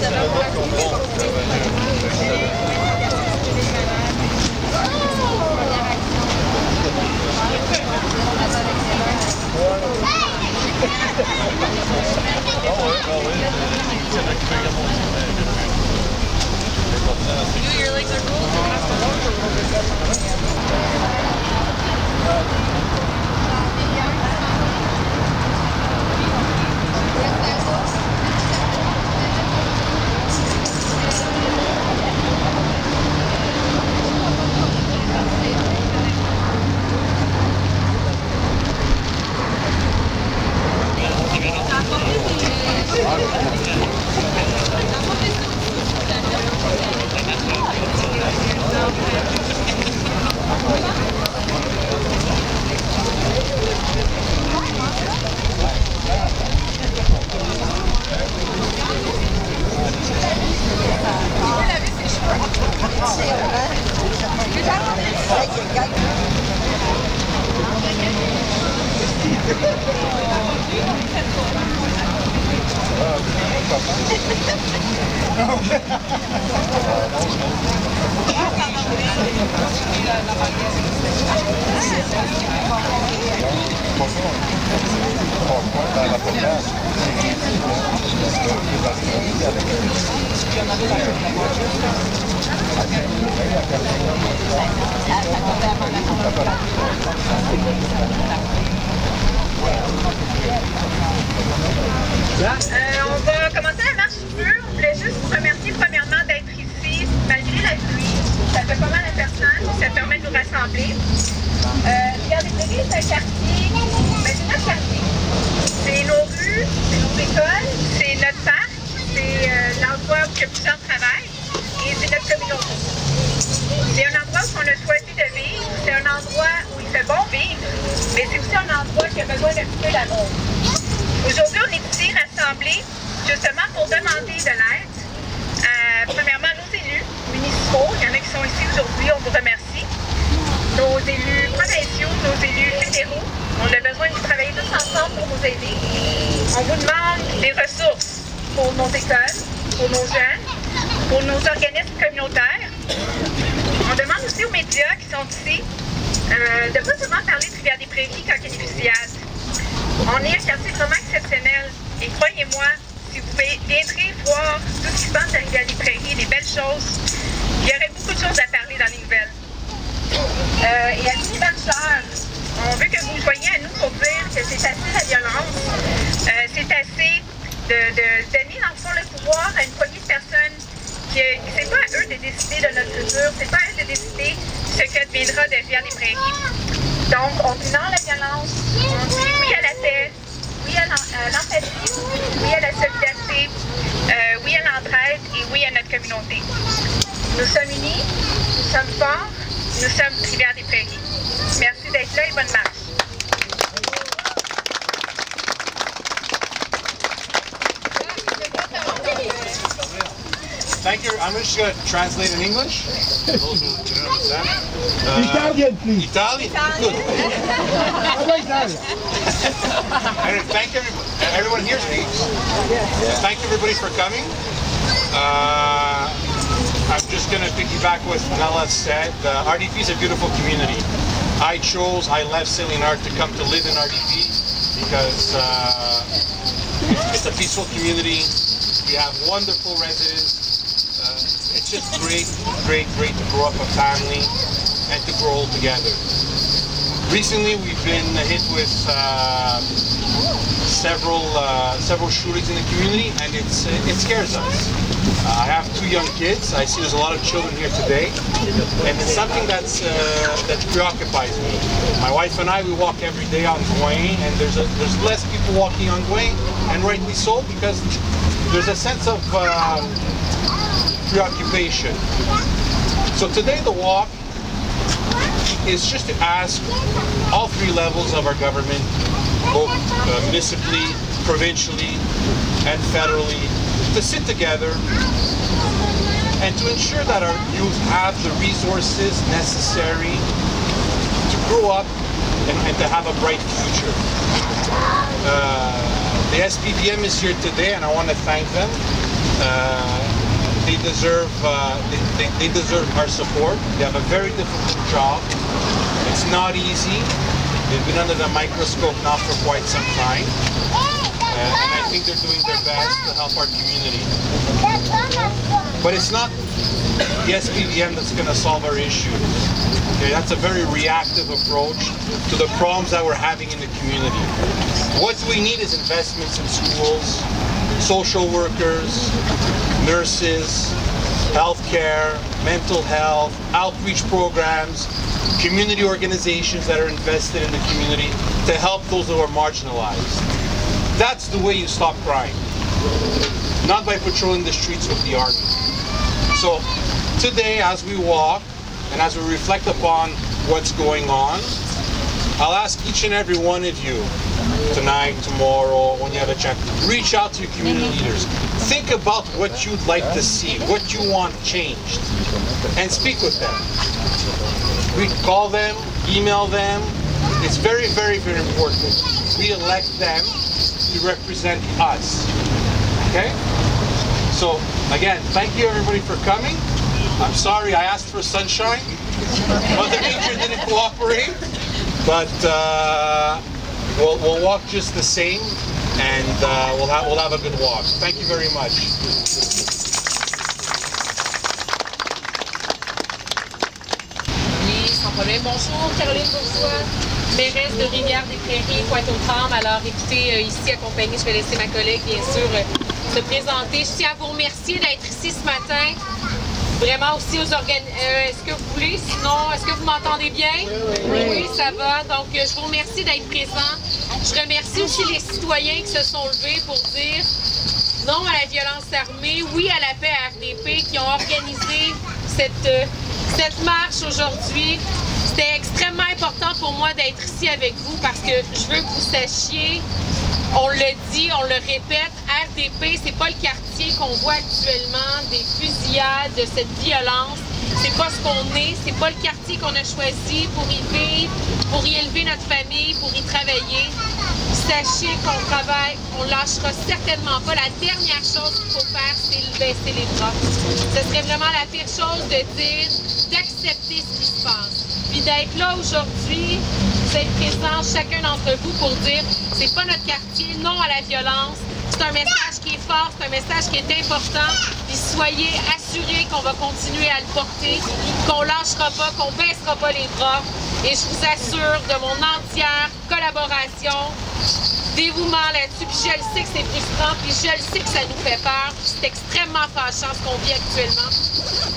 Your legs are cool. On va commencer la marche du feu. On voulait juste vous remercier premièrement d'être ici, malgré la pluie. Ça fait pas mal de personnes, ça permet de nous rassembler. Regardez, c'est un quartier, mais c'est notre quartier. C'est nos rues, c'est nos écoles, c'est notre parc, c'est l'endroit où plusieurs travaillent et c'est notre communauté. C'est un endroit où on a choisi de vivre, c'est un endroit où il fait bon vivre, mais c'est aussi un endroit qui a besoin d'un petit peu d'amour. Aujourd'hui, on est ici rassemblés justement pour demander de l'aide. Premièrement, nos élus municipaux, il y en a qui sont ici aujourd'hui, on vous remercie. Nos élus provinciaux, nos élus fédéraux, on a besoin de travailler tous ensemble pour vous aider. On vous demande des ressources pour nos écoles, pour nos jeunes, pour nos organismes communautaires. On demande aussi aux médias qui sont ici de ne pas seulement parler de Rivière-des-Prairies quand il y a des fusillades. On est un quartier vraiment exceptionnel et croyez-moi, si vous viendrez voir tout ce qui se passe à Rivière-des-Prairies, les belles choses, il y aurait beaucoup de choses à parler dans les nouvelles. Et à tous les marcheurs, on veut que vous joigniez à nous pour dire que c'est assez la violence, c'est assez de donner dans le fond le pouvoir à une poignée de personnes que c'est pas à eux de décider de notre futur, c'est pas à eux de décider ce que deviendra de Rivière-des-Prairies. Donc, on ignore la violence, on dit oui à la paix, oui à l'empathie, oui à la solidarité, oui à l'entraide et oui à notre communauté. Nous sommes unis, nous sommes forts, nous sommes Rivière-des-Prairies. Merci d'être là et bonne marche. Thank you. I'm just going to translate in English. Those who can understand. Italian, please. Italian? Good. Italian. Anyway, thank everyone here speaks. Thank everybody for coming. I'm just going to piggyback what Nella said. RDP is a beautiful community. I left Saint-Léonard to come to live in RDP because it's a peaceful community. We have wonderful residents. It's just great to grow up a family and to grow old together. Recently, we've been hit with several shootings in the community, and it scares us. I have 2 young kids. I see there's a lot of children here today, and it's something that preoccupies me. My wife and I, we walk every day on Gouin, and there's less people walking on Gouin, and rightly so, because there's a sense of preoccupation. So today the walk is just to ask all 3 levels of our government, both municipally, provincially, and federally, to sit together and to ensure that our youth have the resources necessary to grow up and to have a bright future. The SPVM is here today, and I want to thank them. They deserve they deserve our support. They have a very difficult job. It's not easy. They've been under the microscope now for quite some time. And I think they're doing their best to help our community. But it's not the SPVM that's going to solve our issues. Okay, that's a very reactive approach to the problems that we're having in the community. What we need is investments in schools, social workers, nurses, healthcare, mental health, outreach programs, community organizations that are invested in the community to help those who are marginalized. That's the way you stop crime, not by patrolling the streets with the army. So today, as we walk and as we reflect upon what's going on, I'll ask each and every one of you tonight, tomorrow, when you have a chat, reach out to your community leaders. Think about what you'd like to see, what you want changed, and speak with them. We call them, email them. It's very, very, very important. We elect them to represent us. Okay? So, again, thank you everybody for coming. I'm sorry I asked for sunshine. Mother Nature didn't cooperate. But we'll walk just the same, and we'll have a good walk. Thank you very much. Oui, sans problème. Bonjour, Caroline Bourgeois, mairesse de Rivière-des-Prairies, Pointe-aux-Trembles. Alors, écoutez, ici accompagnée, je vais laisser ma collègue, bien sûr, se présenter. Je tiens à vous remercier d'être ici ce matin. Vraiment aussi aux organisateurs. Est-ce que vous voulez? Sinon, est-ce que vous m'entendez bien? Oui, ça va. Donc, je vous remercie d'être présents. Je remercie aussi les citoyens qui se sont levés pour dire non à la violence armée, oui à la paix à RDP, qui ont organisé cette marche aujourd'hui. C'était extrêmement important pour moi d'être ici avec vous parce que je veux que vous sachiez, on le dit, on le répète, RDP, c'est pas le quartier qu'on voit actuellement, des fusillades, de cette violence. C'est pas ce qu'on est, c'est pas le quartier qu'on a choisi pour y vivre, pour y élever notre famille, pour y travailler. Sachez qu'on travaille, on lâchera certainement pas. La dernière chose qu'il faut faire, c'est baisser les bras. Ce serait vraiment la pire chose de dire, d'accepter ce qui se passe. Puis d'être là aujourd'hui, vous êtes présents, chacun d'entre vous, pour dire c'est pas notre quartier, non à la violence. C'est un message qui est fort, c'est un message qui est important. Puis soyez assurés qu'on va continuer à le porter, qu'on lâchera pas, qu'on baissera pas les bras. Et je vous assure de mon entière collaboration, dévouement là-dessus. Puis je le sais que c'est frustrant, puis je le sais que ça nous fait peur. C'est extrêmement fâchant ce qu'on vit actuellement.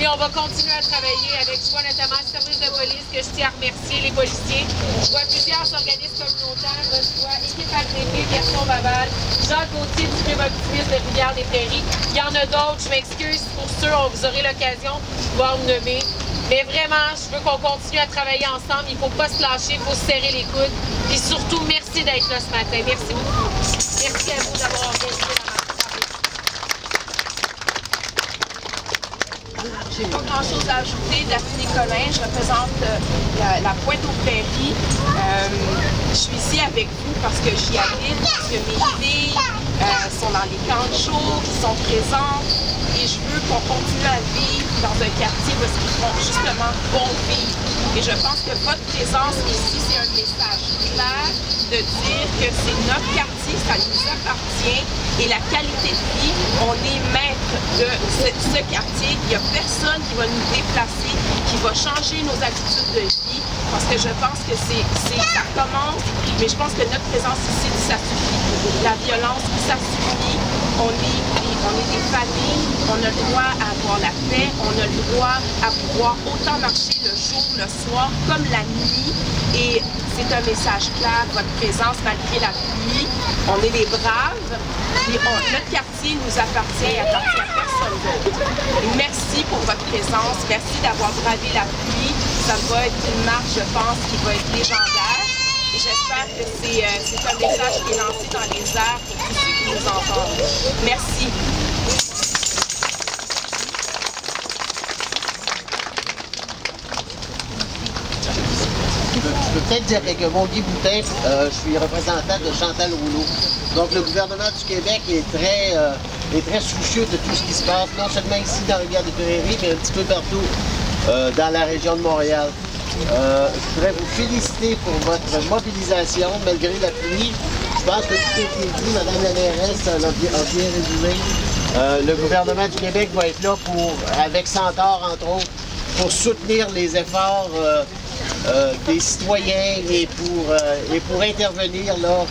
Et on va continuer à travailler avec, je vois notamment le service de police, que je tiens à remercier les policiers. Je vois plusieurs organismes communautaires, je vois Équipe RDP, Version Laval, Jacques Gauthier du Prévotisme de Rivière-des-Prairies. Il y en a d'autres, je m'excuse pour ceux, vous aurez l'occasion de pouvoir me nommer. Mais vraiment, je veux qu'on continue à travailler ensemble. Il ne faut pas se lâcher, il faut se serrer les coudes. Et surtout, merci d'être là ce matin. Merci beaucoup. Merci à vous d'avoir organisé la marche. Je n'ai pas grand-chose à ajouter. Daphné Collin, je représente la Pointe-aux-Prairies. Je suis ici avec vous parce que j'y habite, parce que mes filles sont dans les camps de jour, qui sont présentes. Et je veux qu'on continue à vivre dans un quartier où ils font justement bon vivre. Et je pense que votre présence ici, c'est un message clair de dire que c'est notre quartier, ça nous appartient. Et la qualité de vie, on est maître de ce quartier. Il n'y a personne qui va nous déplacer, qui va changer nos habitudes de vie. Parce que je pense que ça commence, mais je pense que notre présence ici, ça suffit. La violence, ça suffit. On est des familles, on a le droit à avoir la paix, on a le droit à pouvoir autant marcher le jour, le soir, comme la nuit. Et c'est un message clair, votre présence malgré la pluie. On est des braves. Et notre quartier nous appartient, il appartient à personne d'autre. Merci pour votre présence, merci d'avoir bravé la pluie. Ça va être une marche, je pense, qui va être légendaire. Et j'espère que c'est un message qui est lancé dans les airs pour tous ceux qui nous entendent. Merci. Je peux peut-être dire quelques mots. Guy Boutin, je suis représentant de Chantal Rouleau. Donc le gouvernement du Québec est très est très soucieux de tout ce qui se passe, non seulement ici dans Rivière-des-Prairies, mais un petit peu partout dans la région de Montréal. Je voudrais vous féliciter pour votre mobilisation malgré la pluie. Je pense que tout a été dit, Mme la mairesse a bien résumé. Le gouvernement du Québec va être là avec Centaure, entre autres, pour soutenir les efforts des citoyens et pour intervenir là,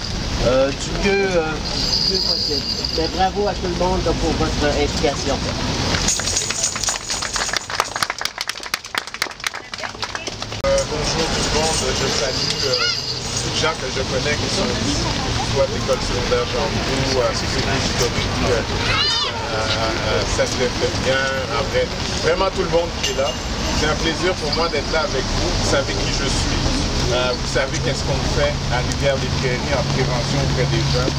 du mieux possible. Mais bravo à tout le monde là, pour votre implication. Bonjour tout le monde, je salue tous les gens que je connais qui sont ici, soit l'école secondaire Jean Roux, Société historique, Sainte-Féminière, après, vraiment tout le monde qui est là. C'est un plaisir pour moi d'être là avec vous. Vous savez qui je suis. Vous savez qu'est-ce qu'on fait à Rivière-des-Prairies en prévention auprès des jeunes.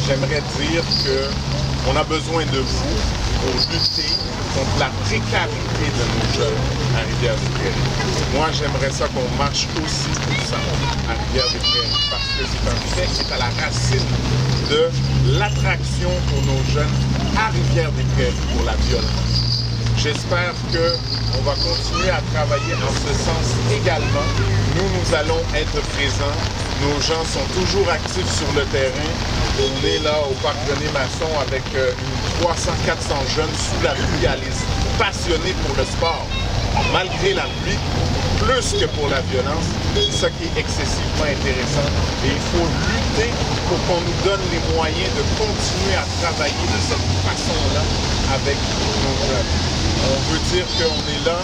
J'aimerais dire qu'on a besoin de vous pour lutter contre la précarité de nos jeunes à Rivière-des-Prairies. Moi, j'aimerais ça qu'on marche aussi pour ça à Rivière-des-Prairies parce que c'est un fait qui est à la racine de l'attraction pour nos jeunes à Rivière-des-Prairies pour la violence. J'espère qu'on va continuer à travailler en ce sens également. Nous allons être présents. Nos gens sont toujours actifs sur le terrain. On est là au Parc René Masson avec 300-400 jeunes sous la pluie à les passionnés pour le sport. Malgré la pluie, plus que pour la violence, c'est ça qui est excessivement intéressant. Et il faut lutter pour qu'on nous donne les moyens de continuer à travailler de cette façon-là avec nos jeunes. On veut dire qu'on est là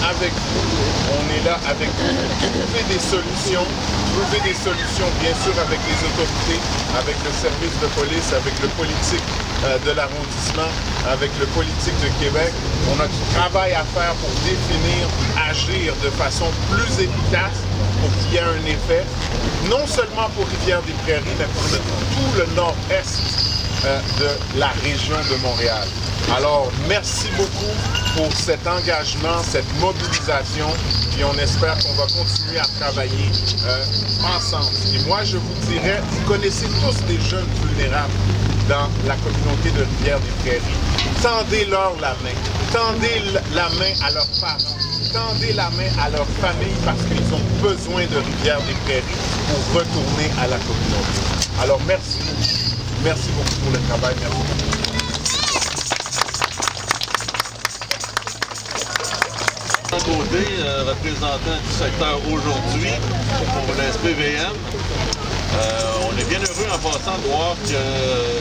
avec vous, on est là avec vous. Trouver des solutions bien sûr avec les autorités, avec le service de police, avec le politique de l'arrondissement, avec le politique de Québec. On a du travail à faire pour définir, agir de façon plus efficace pour qu'il y ait un effet, non seulement pour Rivière-des-Prairies, mais pour tout le nord-est de la région de Montréal. Alors, merci beaucoup pour cet engagement, cette mobilisation, et on espère qu'on va continuer à travailler ensemble. Et moi, je vous dirais, vous connaissez tous des jeunes vulnérables dans la communauté de Rivière-des-Prairies. Tendez-leur la main. Tendez la main à leurs parents. Tendez la main à leur famille parce qu'ils ont besoin de Rivière-des-Prairies pour retourner à la communauté. Alors, merci beaucoup. Merci beaucoup pour le travail. Merci beaucoup. Côté, représentant du secteur aujourd'hui pour le SPVM. On est bien heureux en passant de voir que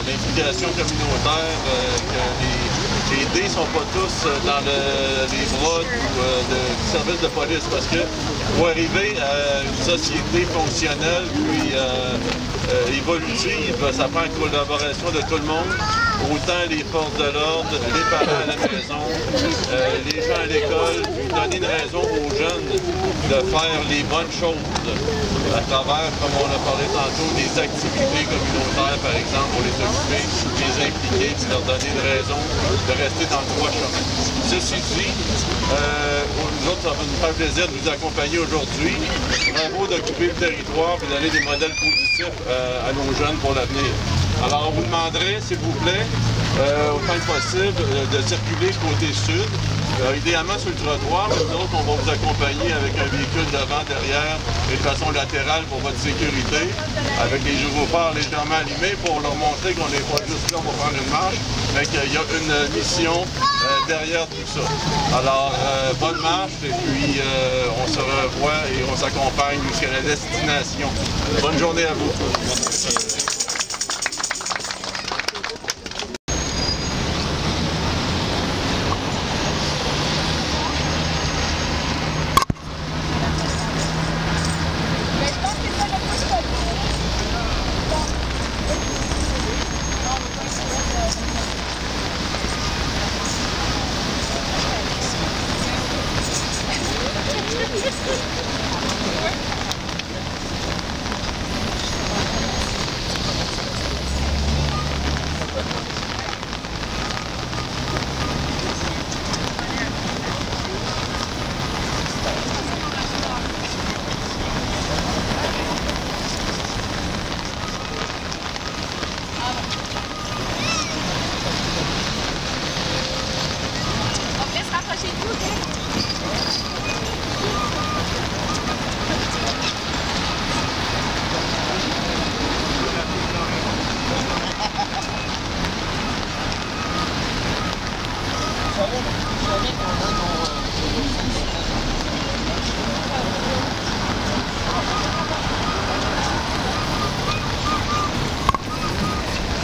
l'implication communautaire, que les dés ne sont pas tous dans les bras du service de police parce que pour arriver à une société fonctionnelle puis évolutive, ça prend une collaboration de tout le monde. Autant les forces de l'ordre, les parents à la maison, les gens à l'école, puis donner une raison aux jeunes de faire les bonnes choses à travers, comme on a parlé tantôt, des activités communautaires, par exemple, pour les occuper, les impliquer, puis leur donner une raison de rester dans le droit chemin. Ceci dit, nous autres, ça va nous faire plaisir de vous accompagner aujourd'hui. Bravo d'occuper le territoire et donner des modèles positifs à nos jeunes pour l'avenir. Alors, on vous demanderait, s'il vous plaît, autant que possible, de circuler côté sud, idéalement sur le trottoir, mais nous autres, on va vous accompagner avec un véhicule devant, derrière, et de façon latérale pour votre sécurité, avec les gyrophares légèrement allumés pour leur montrer qu'on n'est pas juste là pour prendre une marche, mais qu'il y a une mission derrière tout ça. Alors, bonne marche, et puis on se revoit et on s'accompagne jusqu'à la destination. Bonne journée à vous.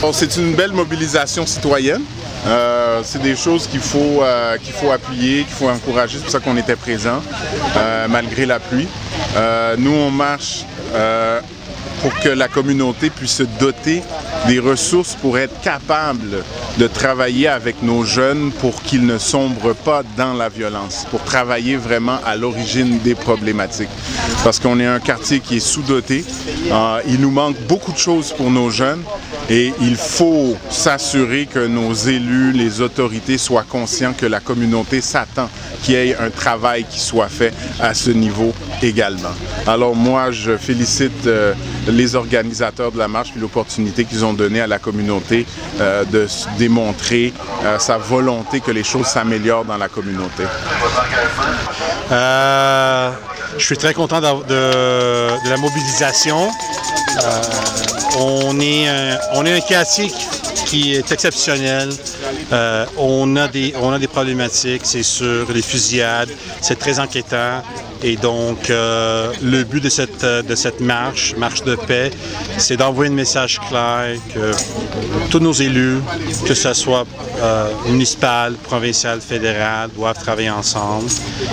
Bon, c'est une belle mobilisation citoyenne. C'est des choses qu'il faut appuyer, qu'il faut encourager. C'est pour ça qu'on était présents, malgré la pluie. Nous, on marche pour que la communauté puisse se doter des ressources pour être capable de travailler avec nos jeunes pour qu'ils ne sombrent pas dans la violence, pour travailler vraiment à l'origine des problématiques. Parce qu'on est un quartier qui est sous-doté, il nous manque beaucoup de choses pour nos jeunes et il faut s'assurer que nos élus, les autorités soient conscients que la communauté s'attend qu'il y ait un travail qui soit fait à ce niveau également. Alors moi, je félicite les organisateurs de la marche et l'opportunité qu'ils ont donnée à la communauté de démontrer sa volonté que les choses s'améliorent dans la communauté. Je suis très content de la mobilisation. On est un quartier qui est exceptionnel. On a des problématiques, c'est sûr, les fusillades, c'est très inquiétant. Et donc, le but de cette marche de paix, c'est d'envoyer un message clair que tous nos élus, que ce soit municipal, provincial, fédéral, doivent travailler ensemble.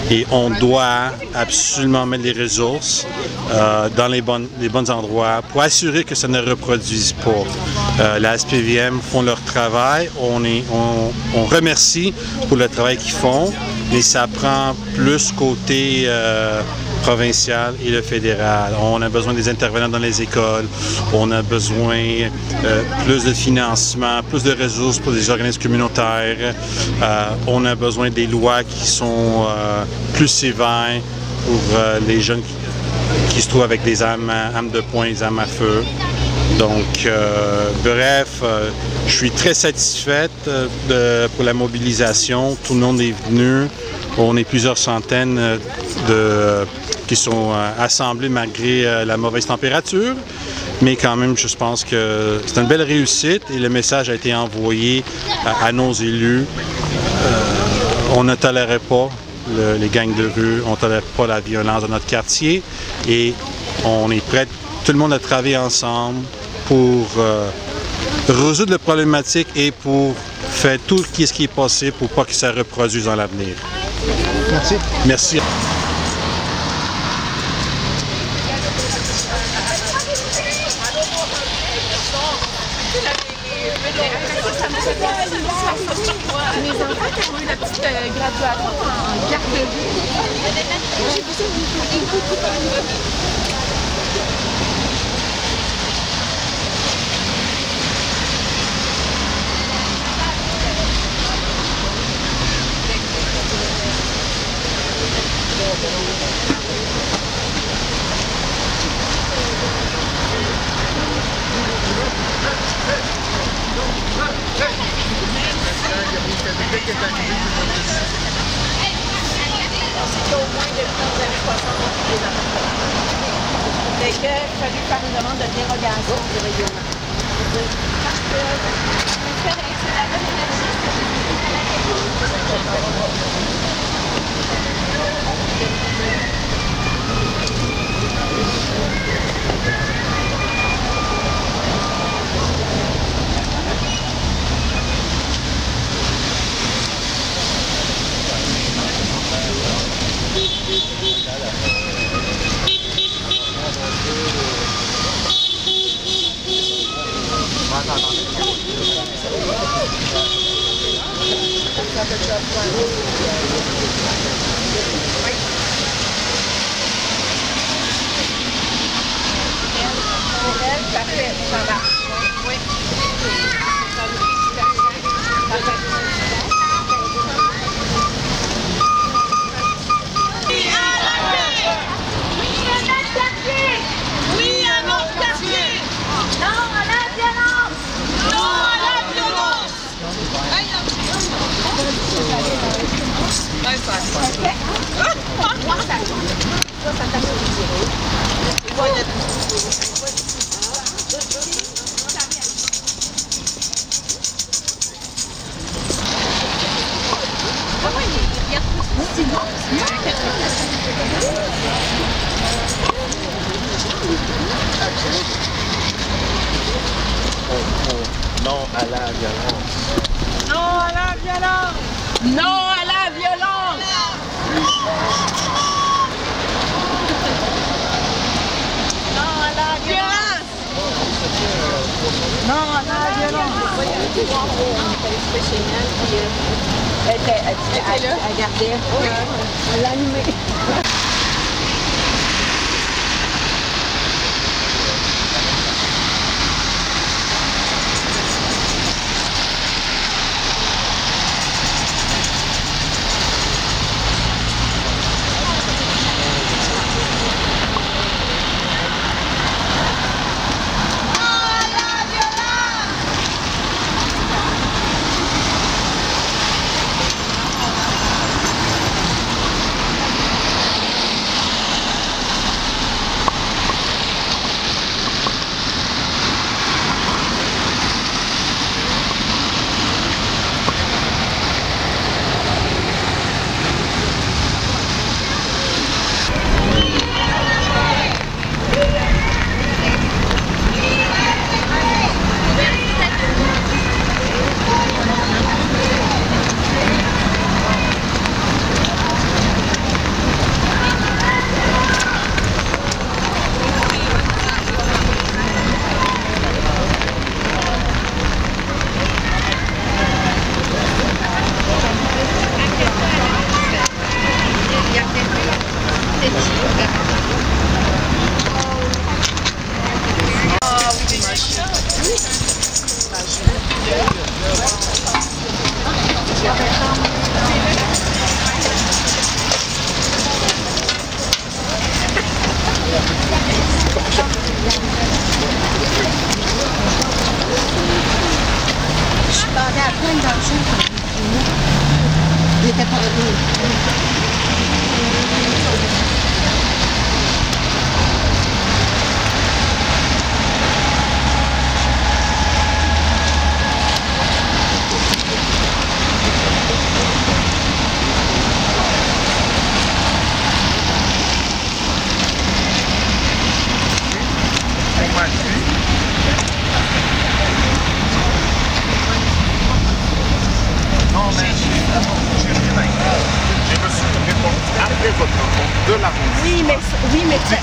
Et on doit absolument mettre les ressources dans les bons endroits pour assurer que ça ne reproduise pas. La SPVM font leur travail, on remercie pour le travail qu'ils font, mais ça prend plus côté provincial et le fédéral. On a besoin des intervenants dans les écoles, on a besoin plus de financement, plus de ressources pour les organismes communautaires, on a besoin des lois qui sont plus sévères pour les jeunes qui se trouvent avec des armes de poing, des armes à feu. Donc, bref, je suis très satisfaite pour la mobilisation. Tout le monde est venu. On est plusieurs centaines qui sont assemblés malgré la mauvaise température. Mais quand même, je pense que c'est une belle réussite et le message a été envoyé à nos élus. On ne tolérait pas les gangs de rue, on ne tolère pas la violence dans notre quartier et on est prêt, tout le monde, à travailler ensemble pour résoudre la problématique et pour faire tout ce qui est possible pour pas que ça reproduise dans l'avenir. Merci. Merci. Mes enfants qui ont eu la petite graduation en garderie. J'ai besoin de c'était au moins depuis les années 60 les enfants. Fait que il fallu faire une demande de dérogation du règlement. Parce que c'est la bonne énergie que parfait, ça va. Oui. Non à la violence. Non à la violence! Non à la violence! Non à la violence! Non à la violence! Elle gardait. Elle l'animait.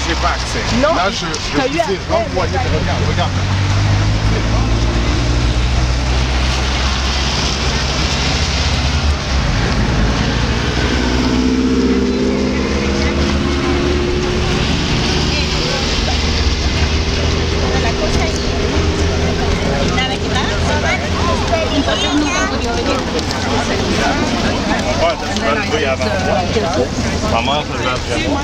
J'ai pas accès. Non, là, je vous ai renvoyé. Regarde. Maman, ça va après moi.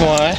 Ouais.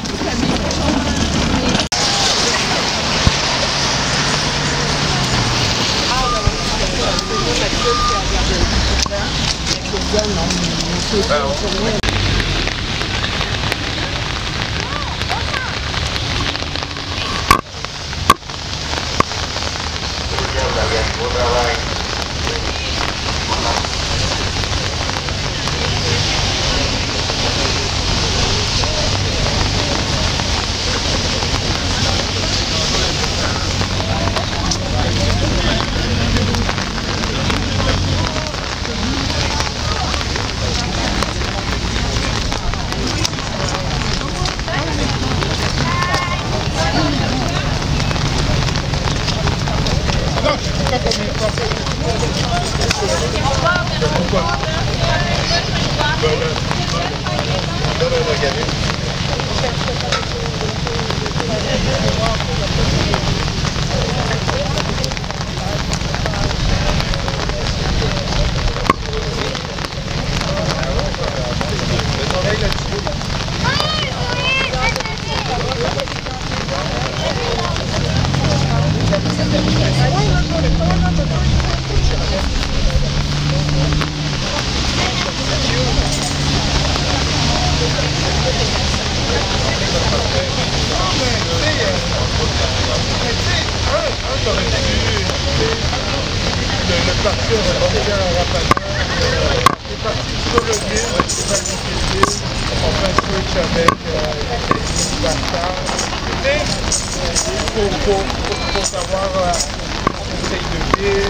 On fait un switch avec la technique Bastard. faut savoir conseil de ville.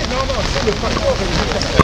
Non, c'est le parcours.